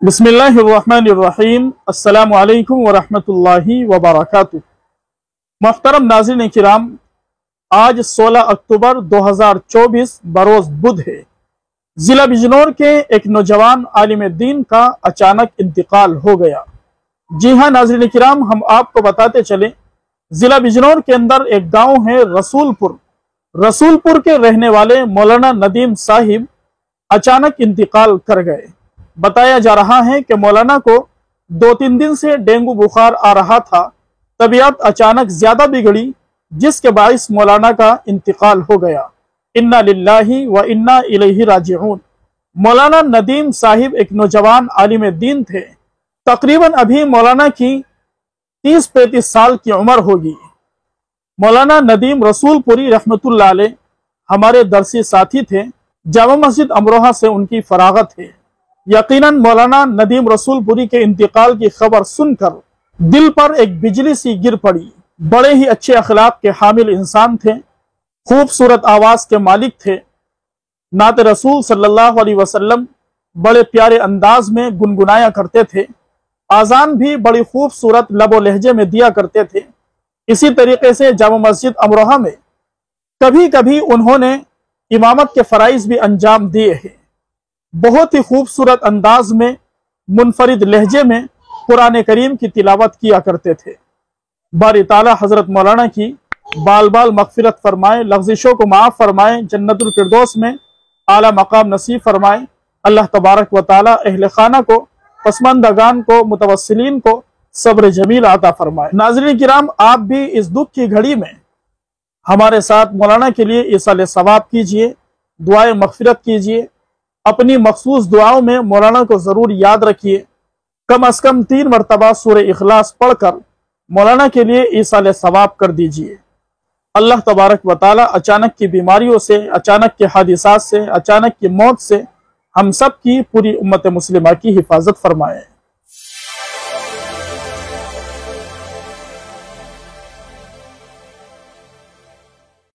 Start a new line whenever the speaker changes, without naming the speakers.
बिस्मिल्लाहिर्रहमानिर्रहीम। अस्सलामु अलैकुम वरहमतुल्लाहि वबरकातुह। मुहतरम नाज़रीन किराम, आज 16 अक्टूबर 2024 बरोज बुध है। जिला बिजनौर के एक नौजवान आलिम दीन का अचानक इंतकाल हो गया। जी हाँ नाज़रीन किराम, हम आपको बताते चले, जिला बिजनौर के अंदर एक गांव है रसूलपुर के रहने वाले मौलाना नदीम साहिब अचानक इंतकाल कर गए। बताया जा रहा है कि मौलाना को 2-3 दिन से डेंगू बुखार आ रहा था। तबीयत अचानक ज्यादा बिगड़ी, जिसके बाइस मौलाना का इंतकाल हो गया। इन्ना लिल्लाहि व इन्ना इलैहि राजिऊन। मौलाना नदीम साहिब एक नौजवान आलिम दीन थे। तकरीबन अभी मौलाना की 30-35 साल की उम्र होगी। मौलाना नदीम रसूलपुरी रहमतुल्लाह अलैह हमारे दरसी साथी थे। जामा मस्जिद अमरोहा से उनकी फरागत है। यकीनन मौलाना नदीम रसूलपुरी के इंतकाल की खबर सुनकर दिल पर एक बिजली सी गिर पड़ी। बड़े ही अच्छे अखलाक के हामिल इंसान थे, खूबसूरत आवाज के मालिक थे। नात रसूल सल्लल्लाहु अलैहि वसल्लम बड़े प्यारे अंदाज में गुनगुनाया करते थे। आजान भी बड़ी खूबसूरत लबो लहजे में दिया करते थे। इसी तरीके से जामा मस्जिद अमरोहा में कभी कभी उन्होंने इमामत के फराइज भी अंजाम दिए हैं। बहुत ही खूबसूरत अंदाज में मुनफरिद लहजे में कुरान करीम की तिलावत किया करते थे। बारी ताला हजरत मौलाना की बाल बाल मगफिरत फरमाए, लफ्जिशों को माफ फरमाए, जन्नतुल फिरदौस में आला मकाम नसीब फरमाए। अल्लाह तबारक व ताला अहले खाना को, पसमंदगान को, मुतवस्सिलीन को सब्र जमील अता फरमाए। नाज़रीन किराम, आप भी इस दुख की घड़ी में हमारे साथ मौलाना के लिए इसाले सवाब कीजिए, दुआए मगफिरत कीजिए। अपनी मखसूस दुआओं में मौलाना को जरूर याद रखिए। कम अज कम 3 मरतबा सूरह इखलास पढ़कर मौलाना के लिए ईसाले सवाब कर दीजिए। अल्लाह तबारक व ताला अचानक की बीमारियों से, अचानक के हादिसात से, अचानक की मौत से हम सब की पूरी उम्मत मुस्लिमा की हिफाजत फरमाए।